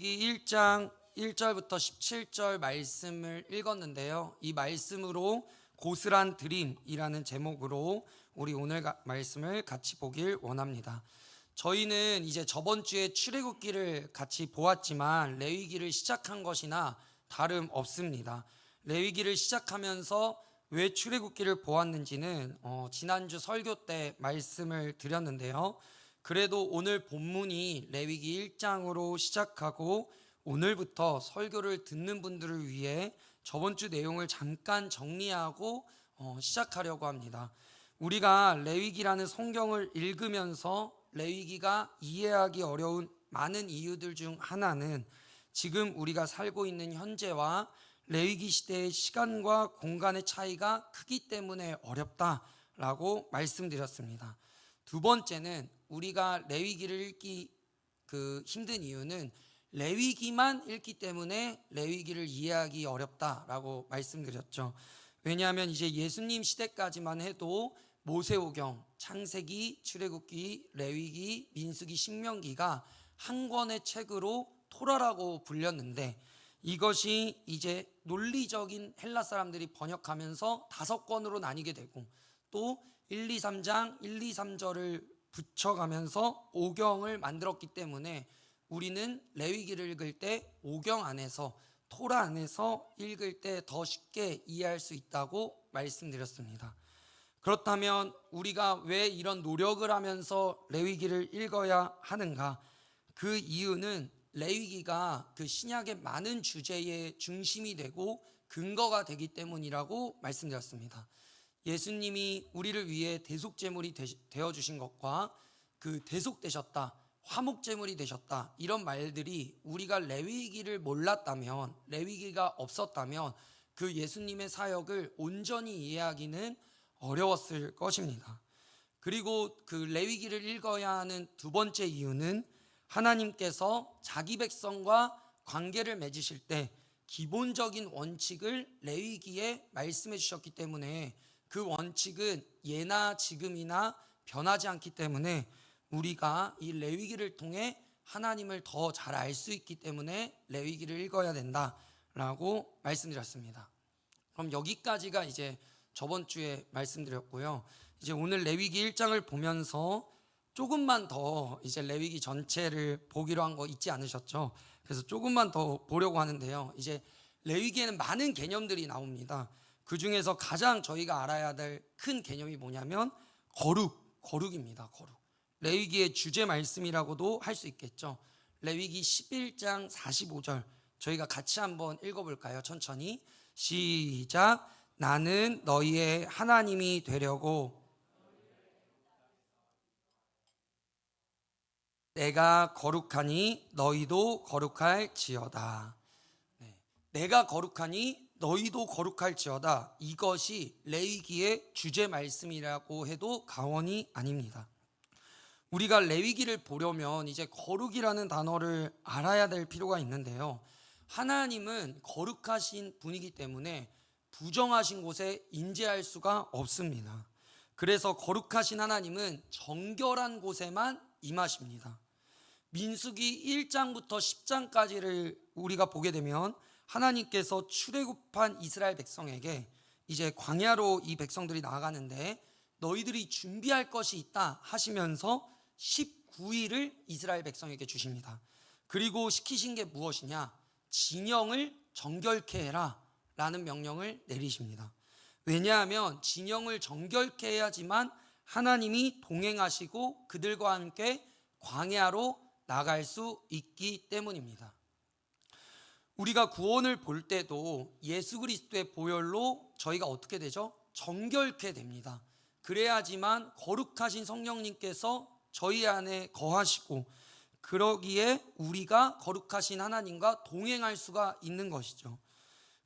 레위기 1장 1절부터 17절 말씀을 읽었는데요. 이 말씀으로 고스란 드림이라는 제목으로 우리 오늘 말씀을 같이 보길 원합니다. 저희는 이제 저번 주에 출애굽기를 같이 보았지만 레위기를 시작한 것이나 다름없습니다. 레위기를 시작하면서 왜 출애굽기를 보았는지는 지난주 설교 때 말씀을 드렸는데요. 그래도 오늘 본문이 레위기 1장으로 시작하고 오늘부터 설교를 듣는 분들을 위해 저번 주 내용을 잠깐 정리하고 시작하려고 합니다. 우리가 레위기라는 성경을 읽으면서 레위기가 이해하기 어려운 많은 이유들 중 하나는 지금 우리가 살고 있는 현재와 레위기 시대의 시간과 공간의 차이가 크기 때문에 어렵다라고 말씀드렸습니다. 두 번째는 우리가 레위기를 읽기 힘든 이유는 레위기만 읽기 때문에 레위기를 이해하기 어렵다라고 말씀드렸죠. 왜냐하면 이제 예수님 시대까지만 해도 모세오경, 창세기, 출애굽기, 레위기, 민수기, 신명기가 한 권의 책으로 토라라고 불렸는데 이것이 이제 논리적인 헬라 사람들이 번역하면서 5권으로 나뉘게 되고 또 1, 2, 3장, 1, 2, 3절을 붙여가면서 오경을 만들었기 때문에 우리는 레위기를 읽을 때 오경 안에서 토라 안에서 읽을 때 더 쉽게 이해할 수 있다고 말씀드렸습니다. 그렇다면 우리가 왜 이런 노력을 하면서 레위기를 읽어야 하는가? 그 이유는 레위기가 그 신약의 많은 주제의 중심이 되고 근거가 되기 때문이라고 말씀드렸습니다. 예수님이 우리를 위해 대속제물이 되어주신 것과 그 대속되셨다, 화목제물이 되셨다, 이런 말들이 우리가 레위기를 몰랐다면, 레위기가 없었다면 그 예수님의 사역을 온전히 이해하기는 어려웠을 것입니다. 그리고 그 레위기를 읽어야 하는 두 번째 이유는 하나님께서 자기 백성과 관계를 맺으실 때 기본적인 원칙을 레위기에 말씀해 주셨기 때문에 그 원칙은 예나 지금이나 변하지 않기 때문에 우리가 이 레위기를 통해 하나님을 더 잘 알 수 있기 때문에 레위기를 읽어야 된다라고 말씀드렸습니다. 그럼 여기까지가 이제 저번 주에 말씀드렸고요. 이제 오늘 레위기 1장을 보면서 조금만 더 이제 레위기 전체를 보기로 한 거 잊지 않으셨죠? 그래서 조금만 더 보려고 하는데요. 이제 레위기에는 많은 개념들이 나옵니다. 그 중에서 가장 저희가 알아야 될 큰 개념이 뭐냐면 거룩입니다. 거룩. 레위기의 주제 말씀이라고도 할 수 있겠죠. 레위기 11장 45절 저희가 같이 한번 읽어볼까요? 천천히 시작. 나는 너희의 하나님이 되려고 내가 거룩하니 너희도 거룩할지어다. 내가 거룩하니 너희도 거룩할지어다. 이것이 레위기의 주제 말씀이라고 해도 과언이 아닙니다. 우리가 레위기를 보려면 이제 거룩이라는 단어를 알아야 될 필요가 있는데요. 하나님은 거룩하신 분이기 때문에 부정하신 곳에 임재할 수가 없습니다. 그래서 거룩하신 하나님은 정결한 곳에만 임하십니다. 민수기 1장부터 10장까지를 우리가 보게 되면 하나님께서 출애굽한 이스라엘 백성에게 이제 광야로 이 백성들이 나아가는데 너희들이 준비할 것이 있다 하시면서 19일을 이스라엘 백성에게 주십니다. 그리고 시키신 게 무엇이냐? 진영을 정결케 해라 라는 명령을 내리십니다. 왜냐하면 진영을 정결케 해야지만 하나님이 동행하시고 그들과 함께 광야로 나갈 수 있기 때문입니다. 우리가 구원을 볼 때도 예수 그리스도의 보혈로 저희가 어떻게 되죠? 정결케 됩니다. 그래야지만 거룩하신 성령님께서 저희 안에 거하시고 그러기에 우리가 거룩하신 하나님과 동행할 수가 있는 것이죠.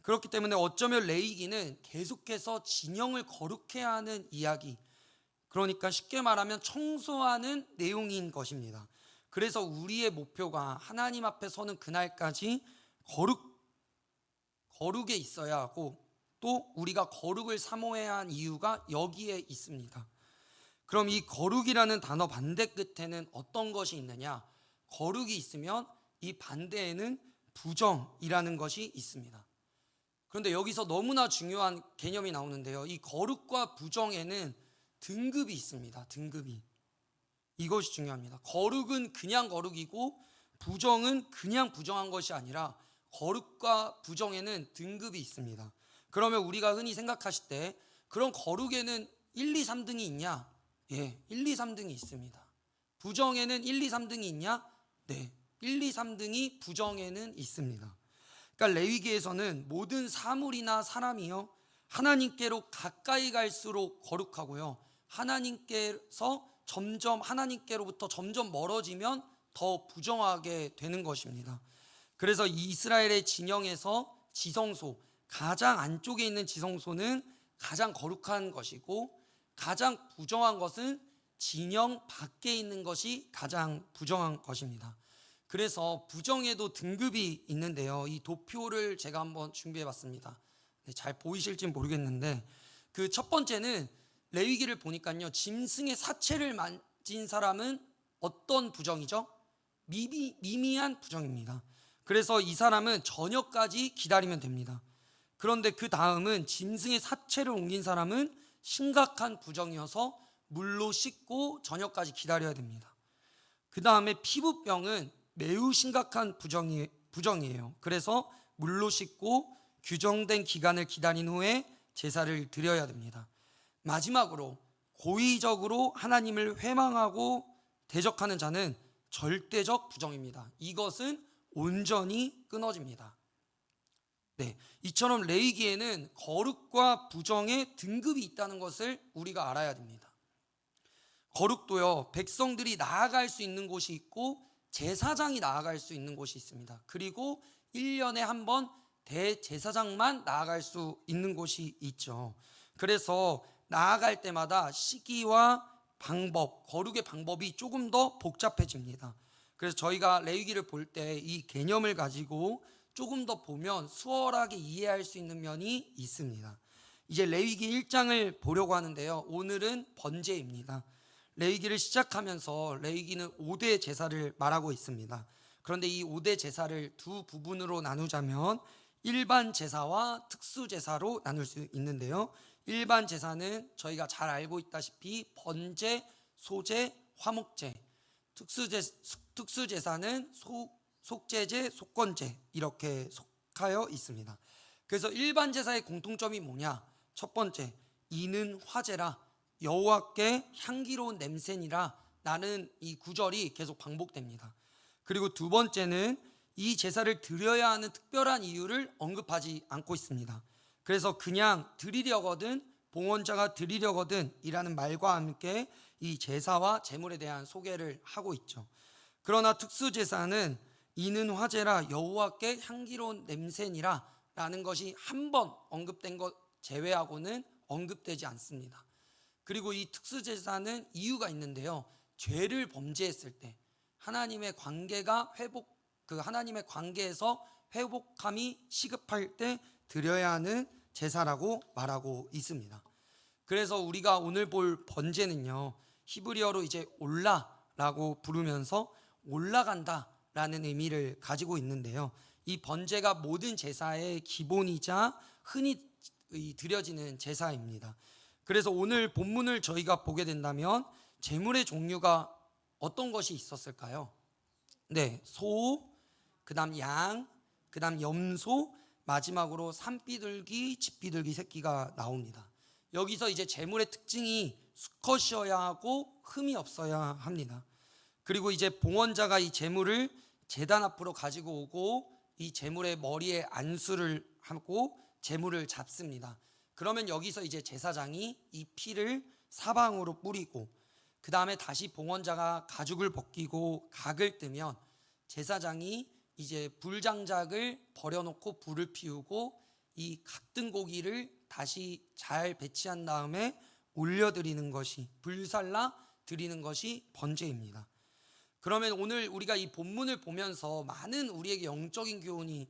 그렇기 때문에 어쩌면 레위기는 계속해서 진영을 거룩해야 하는 이야기, 그러니까 쉽게 말하면 청소하는 내용인 것입니다. 그래서 우리의 목표가 하나님 앞에 서는 그날까지 거룩에 있어야 하고 또 우리가 거룩을 사모해야 하는 이유가 여기에 있습니다. 그럼 이 거룩이라는 단어 반대 끝에는 어떤 것이 있느냐? 거룩이 있으면 이 반대에는 부정이라는 것이 있습니다. 그런데 여기서 너무나 중요한 개념이 나오는데요. 이 거룩과 부정에는 등급이 있습니다. 등급이. 이것이 중요합니다. 거룩은 그냥 거룩이고 부정은 그냥 부정한 것이 아니라 거룩과 부정에는 등급이 있습니다. 그러면 우리가 흔히 생각하실 때 그런 거룩에는 1, 2, 3등이 있냐? 예, 1, 2, 3등이 있습니다. 부정에는 1, 2, 3등이 있냐? 네, 1, 2, 3등이 부정에는 있습니다. 그러니까 레위기에서는 모든 사물이나 사람이요 하나님께로 가까이 갈수록 거룩하고요, 하나님께로부터 점점 멀어지면 더 부정하게 되는 것입니다. 그래서 이스라엘의 진영에서 지성소, 가장 안쪽에 있는 지성소는 가장 거룩한 것이고, 가장 부정한 것은 진영 밖에 있는 것이 가장 부정한 것입니다. 그래서 부정에도 등급이 있는데요. 이 도표를 제가 한번 준비해 봤습니다. 잘 보이실지 모르겠는데, 그 첫 번째는 레위기를 보니까요, 짐승의 사체를 만진 사람은 어떤 부정이죠? 미미한 부정입니다. 그래서 이 사람은 저녁까지 기다리면 됩니다. 그런데 그 다음은 짐승의 사체를 옮긴 사람은 심각한 부정이어서 물로 씻고 저녁까지 기다려야 됩니다. 그 다음에 피부병은 매우 심각한 부정이에요. 그래서 물로 씻고 규정된 기간을 기다린 후에 제사를 드려야 됩니다. 마지막으로 고의적으로 하나님을 회망하고 대적하는 자는 절대적 부정입니다. 이것은 온전히 끊어집니다. 네, 이처럼 레위기에는 거룩과 부정의 등급이 있다는 것을 우리가 알아야 됩니다. 거룩도요, 백성들이 나아갈 수 있는 곳이 있고 제사장이 나아갈 수 있는 곳이 있습니다. 그리고 1년에 한 번 대제사장만 나아갈 수 있는 곳이 있죠. 그래서 나아갈 때마다 시기와 방법, 거룩의 방법이 조금 더 복잡해집니다. 그래서 저희가 레위기를 볼 때 이 개념을 가지고 조금 더 보면 수월하게 이해할 수 있는 면이 있습니다. 이제 레위기 1장을 보려고 하는데요, 오늘은 번제입니다. 레위기를 시작하면서 레위기는 5대 제사를 말하고 있습니다. 그런데 이 5대 제사를 두 부분으로 나누자면 일반 제사와 특수 제사로 나눌 수 있는데요, 일반 제사는 저희가 잘 알고 있다시피 번제, 소제, 화목제, 특수 제사는 속죄제, 속건제 이렇게 속하여 있습니다. 그래서 일반 제사의 공통점이 뭐냐? 첫 번째, 이는 화제라, 여호와께 향기로운 냄새니라 라는 이 구절이 계속 반복됩니다. 그리고 두 번째는 이 제사를 드려야 하는 특별한 이유를 언급하지 않고 있습니다. 그래서 그냥 드리려거든, 봉헌자가 드리려거든 이라는 말과 함께 이 제사와 제물에 대한 소개를 하고 있죠. 그러나 특수제사는 이는 화제라, 여호와께 향기로운 냄새니라 라는 것이 한 번 언급된 것 제외하고는 언급되지 않습니다. 그리고 이 특수제사는 이유가 있는데요, 죄를 범죄했을 때 하나님의 관계에서 회복함이 시급할 때 드려야 하는 제사라고 말하고 있습니다. 그래서 우리가 오늘 볼 번제는요, 히브리어로 이제 올라라고 부르면서 올라간다 라는 의미를 가지고 있는데요, 이 번제가 모든 제사의 기본이자 흔히 드려지는 제사입니다. 그래서 오늘 본문을 저희가 보게 된다면 제물의 종류가 어떤 것이 있었을까요? 네, 소, 그 다음 양, 그 다음 염소, 마지막으로 산비둘기, 집비둘기 새끼가 나옵니다. 여기서 이제 제물의 특징이 수컷이어야 하고 흠이 없어야 합니다. 그리고 이제 봉헌자가 이 제물을 제단 앞으로 가지고 오고 이 제물의 머리에 안수를 하고 제물을 잡습니다. 그러면 여기서 이제 제사장이 이 피를 사방으로 뿌리고, 그 다음에 다시 봉헌자가 가죽을 벗기고 각을 뜨면 제사장이 이제 불장작을 버려놓고 불을 피우고 이 각든 고기를 다시 잘 배치한 다음에 올려드리는 것이, 불살라 드리는 것이 번제입니다. 그러면 오늘 우리가 이 본문을 보면서 많은 우리에게 영적인 교훈이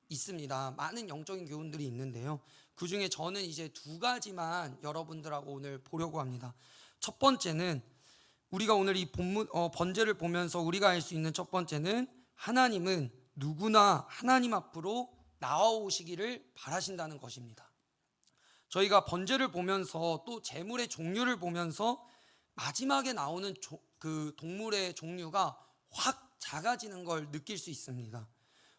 있습니다. 많은 영적인 교훈들이 있는데요, 그 중에 저는 이제 두 가지만 여러분들하고 오늘 보려고 합니다. 첫 번째는 우리가 오늘 이 번제를 보면서 우리가 알 수 있는 첫 번째는 하나님은 누구나 하나님 앞으로 나아오시기를 바라신다는 것입니다. 저희가 번제를 보면서 또 제물의 종류를 보면서 마지막에 나오는 그 동물의 종류가 확 작아지는 걸 느낄 수 있습니다.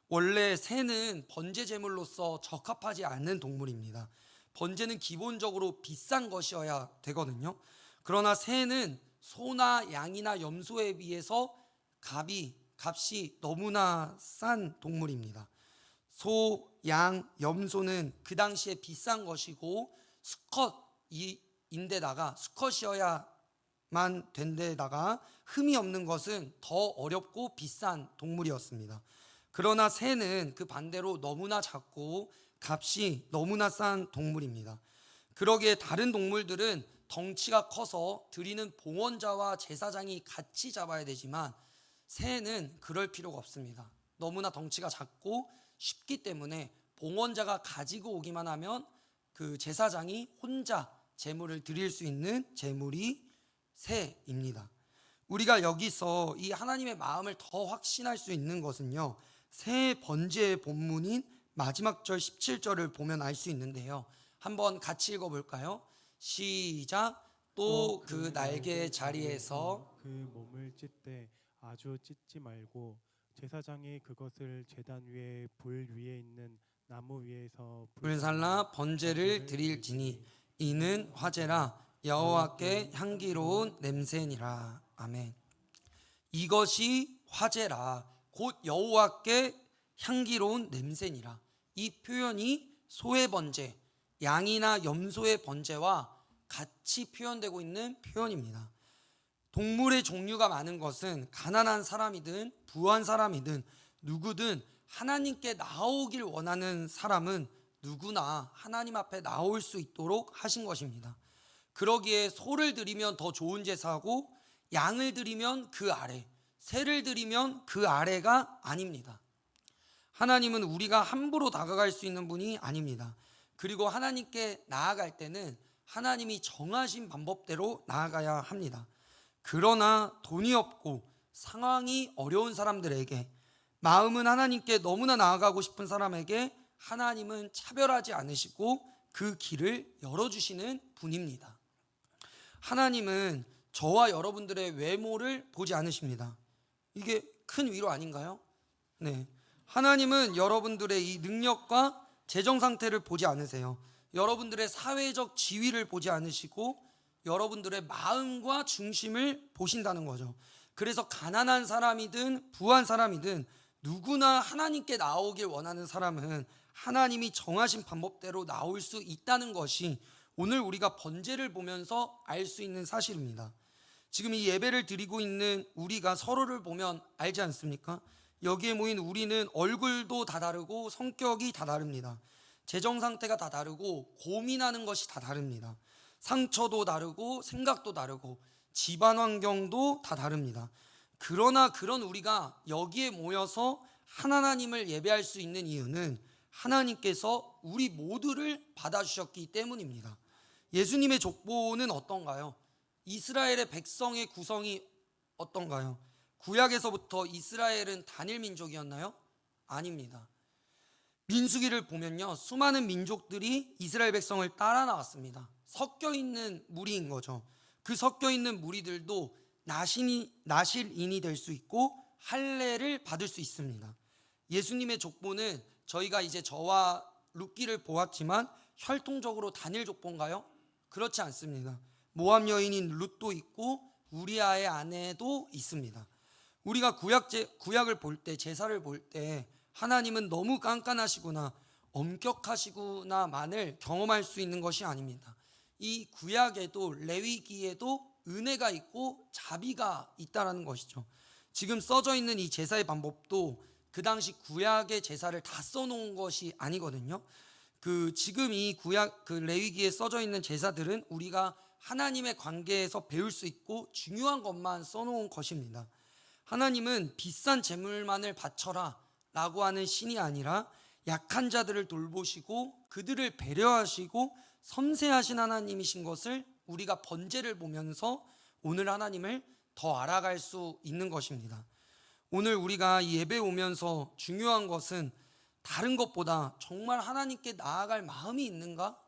원래 새는 번제 제물로서 적합하지 않는 동물입니다. 번제는 기본적으로 비싼 것이어야 되거든요. 그러나 새는 소나 양이나 염소에 비해서 값이 너무나 싼 동물입니다. 소, 양, 염소는 그 당시에 비싼 것이고 수컷이어야만 된 데다가 흠이 없는 것은 더 어렵고 비싼 동물이었습니다. 그러나 새는 그 반대로 너무나 작고 값이 너무나 싼 동물입니다. 그러기에 다른 동물들은 덩치가 커서 드리는 봉헌자와 제사장이 같이 잡아야 되지만 새는 그럴 필요가 없습니다. 너무나 덩치가 작고 쉽기 때문에 봉헌자가 가지고 오기만 하면 그 제사장이 혼자 제물을 드릴 수 있는 제물이 새입니다. 우리가 여기서 이 하나님의 마음을 더 확신할 수 있는 것은요, 새 번제의 본문인 마지막 절 17절을 보면 알 수 있는데요. 한번 같이 읽어볼까요? 시작. 또 그 날개 자리에서 그 몸을 찢되 아주 찢지 말고 제사장이 그것을 제단 위에 불 위에 있는 나무 위에서 불살라 번제를 드릴지니 이는 화제라 여호와께 향기로운 냄새니라. 아멘. 이것이 화제라 곧 여호와께 향기로운 냄새니라. 이 표현이 소의 번제, 양이나 염소의 번제와 같이 표현되고 있는 표현입니다. 동물의 종류가 많은 것은 가난한 사람이든 부한 사람이든 누구든 하나님께 나오길 원하는 사람은 누구나 하나님 앞에 나올 수 있도록 하신 것입니다. 그러기에 소를 드리면 더 좋은 제사고 양을 드리면 그 아래, 새를 드리면 그 아래가 아닙니다. 하나님은 우리가 함부로 다가갈 수 있는 분이 아닙니다. 그리고 하나님께 나아갈 때는 하나님이 정하신 방법대로 나아가야 합니다. 그러나 돈이 없고 상황이 어려운 사람들에게, 마음은 하나님께 너무나 나아가고 싶은 사람에게 하나님은 차별하지 않으시고 그 길을 열어주시는 분입니다. 하나님은 저와 여러분들의 외모를 보지 않으십니다. 이게 큰 위로 아닌가요? 네. 하나님은 여러분들의 이 능력과 재정 상태를 보지 않으세요. 여러분들의 사회적 지위를 보지 않으시고 여러분들의 마음과 중심을 보신다는 거죠. 그래서 가난한 사람이든 부한 사람이든 누구나 하나님께 나오길 원하는 사람은 하나님이 정하신 방법대로 나올 수 있다는 것이 오늘 우리가 번제를 보면서 알 수 있는 사실입니다. 지금 이 예배를 드리고 있는 우리가 서로를 보면 알지 않습니까? 여기에 모인 우리는 얼굴도 다 다르고 성격이 다 다릅니다. 재정 상태가 다 다르고 고민하는 것이 다 다릅니다. 상처도 다르고 생각도 다르고 집안 환경도 다 다릅니다. 그러나 그런 우리가 여기에 모여서 하나님을 예배할 수 있는 이유는 하나님께서 우리 모두를 받아주셨기 때문입니다. 예수님의 족보는 어떤가요? 이스라엘의 백성의 구성이 어떤가요? 구약에서부터 이스라엘은 단일 민족이었나요? 아닙니다. 민수기를 보면요, 수많은 민족들이 이스라엘 백성을 따라 나왔습니다. 섞여 있는 무리인 거죠. 그 섞여 있는 무리들도 나실인이 될 수 있고 할례를 받을 수 있습니다. 예수님의 족보는 저희가 이제 저와 룻기를 보았지만 혈통적으로 단일 족보인가요? 그렇지 않습니다. 모압 여인인 룻도 있고 우리아의 아내도 있습니다. 우리가 구약을 볼 때, 제사를 볼 때 하나님은 너무 깐깐하시구나, 엄격하시구나만을 경험할 수 있는 것이 아닙니다. 이 구약에도 레위기에도 은혜가 있고 자비가 있다라는 것이죠. 지금 써져 있는 이 제사의 방법도 그 당시 구약의 제사를 다 써놓은 것이 아니거든요. 지금 이 구약 레위기에 써져 있는 제사들은 우리가 하나님의 관계에서 배울 수 있고 중요한 것만 써놓은 것입니다. 하나님은 비싼 제물만을 바쳐라 라고 하는 신이 아니라 약한 자들을 돌보시고 그들을 배려하시고 섬세하신 하나님이신 것을 우리가 번제를 보면서 오늘 하나님을 더 알아갈 수 있는 것입니다. 오늘 우리가 이 예배 오면서 중요한 것은 다른 것보다 정말 하나님께 나아갈 마음이 있는가?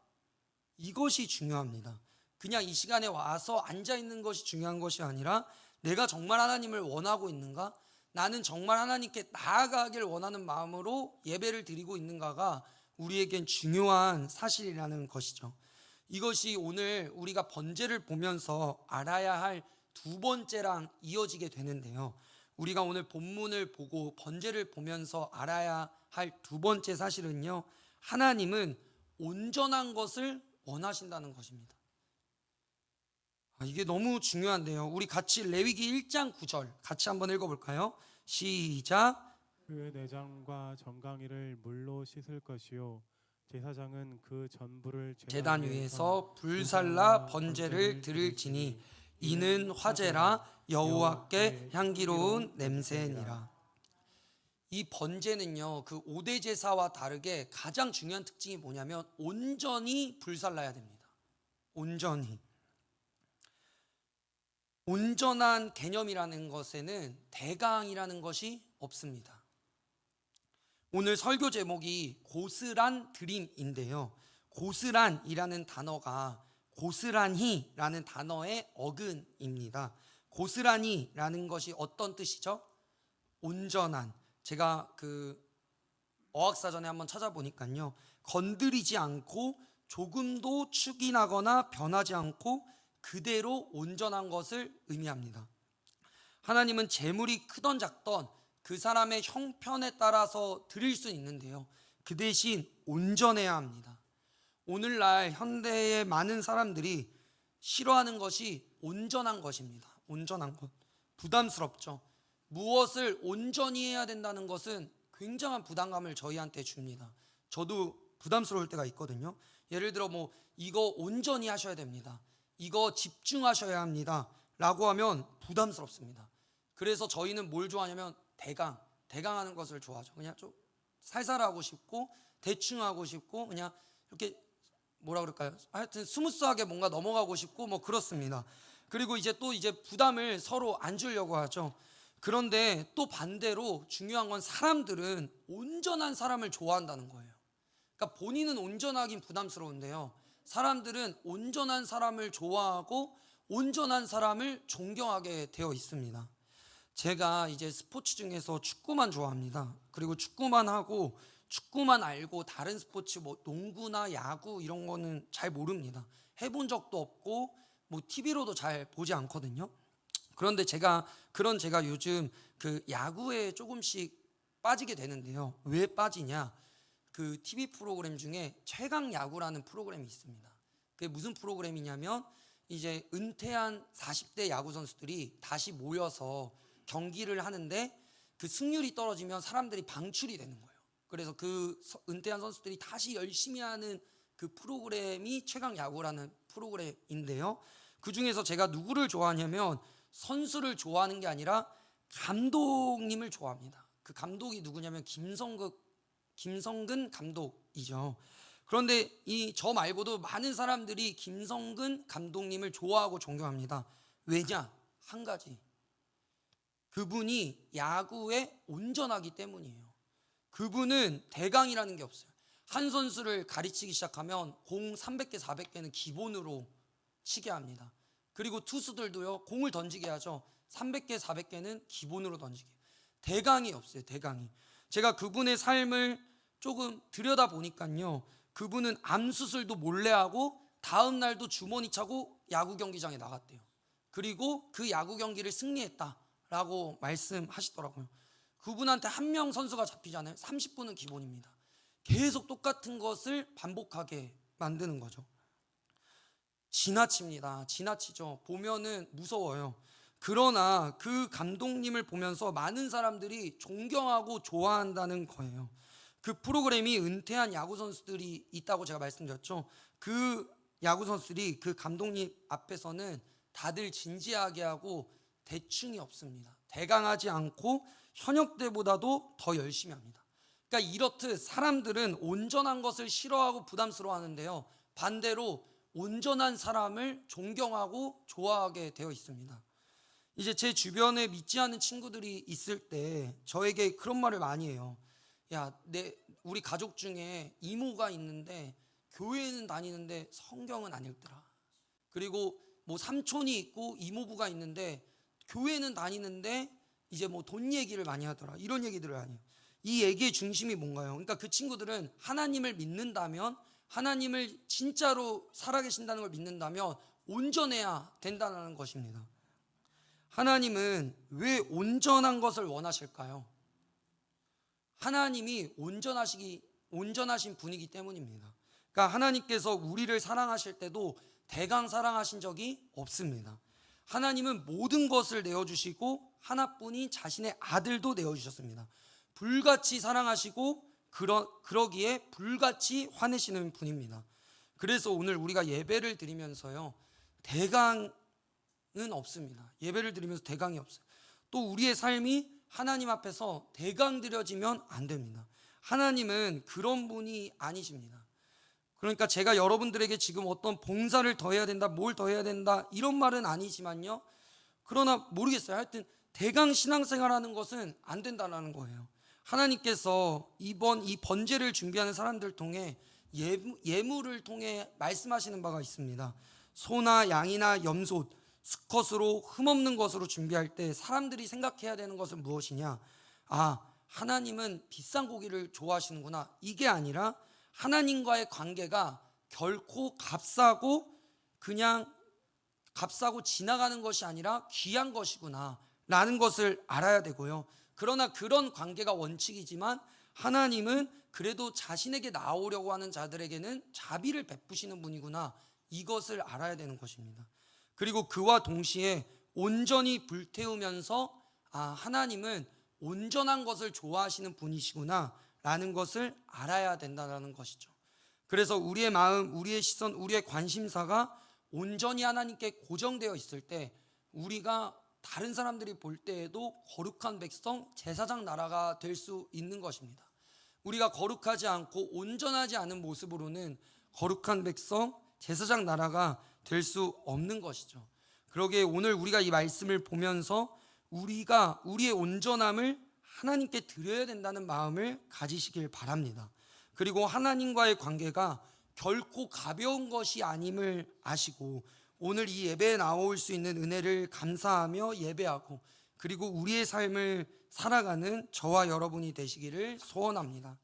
이것이 중요합니다. 그냥 이 시간에 와서 앉아 있는 것이 중요한 것이 아니라 내가 정말 하나님을 원하고 있는가? 나는 정말 하나님께 나아가길 원하는 마음으로 예배를 드리고 있는가가 우리에겐 중요한 사실이라는 것이죠. 이것이 오늘 우리가 번제를 보면서 알아야 할 두 번째랑 이어지게 되는데요. 우리가 오늘 본문을 보고 번제를 보면서 알아야 할 두 번째 사실은요, 하나님은 온전한 것을 원하신다는 것입니다. 이게 너무 중요한데요. 우리 같이 레위기 1장 9절 같이 한번 읽어볼까요? 시작. 그 내장과 정강이를 물로 씻을 것이요 제사장은 그 전부를 제단 위에서 불살라 번제를 드릴지니 이는 화제라 여호와께 향기로운 냄새니라. 이 번제는요, 그 5대 제사와 다르게 가장 중요한 특징이 뭐냐면 온전히 불살라야 됩니다. 온전한 개념이라는 것에는 대강이라는 것이 없습니다. 오늘 설교 제목이 고스란 드림인데요. 고스란이라는 단어가 고스란히라는 단어의 어근입니다. 고스란히라는 것이 어떤 뜻이죠? 온전한. 제가 그 어학사전에 한번 찾아보니까요, 건드리지 않고 조금도 축이나거나 변하지 않고 그대로 온전한 것을 의미합니다. 하나님은 재물이 크던 작던 그 사람의 형편에 따라서 드릴 수 있는데요, 그 대신 온전해야 합니다. 오늘날 현대의 많은 사람들이 싫어하는 것이 온전한 것입니다. 온전한 것. 부담스럽죠. 무엇을 온전히 해야 된다는 것은 굉장한 부담감을 저희한테 줍니다. 저도 부담스러울 때가 있거든요. 예를 들어 이거 온전히 하셔야 됩니다. 이거 집중하셔야 합니다. 라고 하면 부담스럽습니다. 그래서 저희는 뭘 좋아하냐면 대강하는 것을 좋아하죠. 그냥 좀 살살하고 싶고 대충 하고 싶고 그냥 이렇게 뭐라 그럴까요? 하여튼 스무스하게 뭔가 넘어가고 싶고 그렇습니다. 그리고 이제 부담을 서로 안 주려고 하죠. 그런데 또 반대로 중요한 건 사람들은 온전한 사람을 좋아한다는 거예요. 그러니까 본인은 온전하긴 부담스러운데요, 사람들은 온전한 사람을 좋아하고 온전한 사람을 존경하게 되어 있습니다. 제가 이제 스포츠 중에서 축구만 좋아합니다. 그리고 축구만 하고 축구만 알고 다른 스포츠 농구나 야구 이런 거는 잘 모릅니다. 해본 적도 없고 TV로도 잘 보지 않거든요. 그런데 제가 요즘 그 야구에 조금씩 빠지게 되는데요. 왜 빠지냐? 그 TV 프로그램 중에 최강 야구라는 프로그램이 있습니다. 그게 무슨 프로그램이냐면 이제 은퇴한 40대 야구 선수들이 다시 모여서 경기를 하는데 그 승률이 떨어지면 사람들이 방출이 되는 거예요. 그래서 그 은퇴한 선수들이 다시 열심히 하는 그 프로그램이 최강 야구라는 프로그램인데요. 그 중에서 제가 누구를 좋아하냐면 선수를 좋아하는 게 아니라 감독님을 좋아합니다. 그 감독이 누구냐면 김성근 감독이죠. 그런데 저 말고도 많은 사람들이 김성근 감독님을 좋아하고 존경합니다. 왜냐? 한 가지. 그분이 야구에 온전하기 때문이에요. 그분은 대강이라는 게 없어요. 한 선수를 가르치기 시작하면 공 300개, 400개는 기본으로 치게 합니다. 그리고 투수들도요, 공을 던지게 하죠. 300개, 400개는 기본으로 던지게. 대강이 없어요. 대강이. 제가 그분의 삶을 조금 들여다보니까요, 그분은 암 수술도 몰래 하고 다음 날도 주머니 차고 야구 경기장에 나갔대요. 그리고 그 야구 경기를 승리했다라고 말씀하시더라고요. 그분한테 한 명 선수가 잡히잖아요. 30분은 기본입니다. 계속 똑같은 것을 반복하게 만드는 거죠. 지나치죠. 보면은 무서워요. 그러나 그 감독님을 보면서 많은 사람들이 존경하고 좋아한다는 거예요. 그 프로그램이 은퇴한 야구 선수들이 있다고 제가 말씀드렸죠. 그 야구 선수들이 그 감독님 앞에서는 다들 진지하게 하고 대충이 없습니다. 대강하지 않고 현역 때보다도 더 열심히 합니다. 그러니까 이렇듯 사람들은 온전한 것을 싫어하고 부담스러워하는데요, 반대로 온전한 사람을 존경하고 좋아하게 되어 있습니다. 이제 제 주변에 믿지 않는 친구들이 있을 때 저에게 그런 말을 많이 해요. 야, 우리 가족 중에 이모가 있는데 교회는 다니는데 성경은 안 읽더라. 그리고 뭐 삼촌이 있고 이모부가 있는데 교회는 다니는데 이제 뭐 돈 얘기를 많이 하더라. 이런 얘기들을 많이 해요. 이 얘기의 중심이 뭔가요? 그러니까 그 친구들은 하나님을 믿는다면, 하나님을 진짜로 살아계신다는 걸 믿는다면 온전해야 된다는 것입니다. 하나님은 왜 온전한 것을 원하실까요? 하나님이 온전하신 분이기 때문입니다. 그러니까 하나님께서 우리를 사랑하실 때도 대강 사랑하신 적이 없습니다. 하나님은 모든 것을 내어주시고 하나뿐인 자신의 아들도 내어주셨습니다. 불같이 사랑하시고 그러기에 불같이 화내시는 분입니다. 그래서 오늘 우리가 예배를 드리면서요, 대강은 없습니다. 예배를 드리면서 대강이 없어요. 또 우리의 삶이 하나님 앞에서 대강 드려지면 안 됩니다. 하나님은 그런 분이 아니십니다. 그러니까 제가 여러분들에게 지금 어떤 봉사를 더 해야 된다, 뭘 더 해야 된다, 이런 말은 아니지만요, 그러나 모르겠어요. 하여튼 대강 신앙생활하는 것은 안 된다는 거예요. 하나님께서 이번 이 번제를 준비하는 사람들 통해 예물을 통해 말씀하시는 바가 있습니다. 소나 양이나 염소, 수컷으로 흠없는 것으로 준비할 때 사람들이 생각해야 되는 것은 무엇이냐? 아, 하나님은 비싼 고기를 좋아하시는구나. 이게 아니라 하나님과의 관계가 결코 값싸고 지나가는 것이 아니라 귀한 것이구나 라는 것을 알아야 되고요. 그러나 그런 관계가 원칙이지만 하나님은 그래도 자신에게 나오려고 하는 자들에게는 자비를 베푸시는 분이구나, 이것을 알아야 되는 것입니다. 그리고 그와 동시에 온전히 불태우면서 하나님은 온전한 것을 좋아하시는 분이시구나 라는 것을 알아야 된다는 것이죠. 그래서 우리의 마음, 우리의 시선, 우리의 관심사가 온전히 하나님께 고정되어 있을 때 우리가 다른 사람들이 볼 때에도 거룩한 백성, 제사장 나라가 될 수 있는 것입니다. 우리가 거룩하지 않고 온전하지 않은 모습으로는 거룩한 백성, 제사장 나라가 될 수 없는 것이죠. 그러기에 오늘 우리가 이 말씀을 보면서 우리가 우리의 온전함을 하나님께 드려야 된다는 마음을 가지시길 바랍니다. 그리고 하나님과의 관계가 결코 가벼운 것이 아님을 아시고 오늘 이 예배에 나올 수 있는 은혜를 감사하며 예배하고 그리고 우리의 삶을 살아가는 저와 여러분이 되시기를 소원합니다.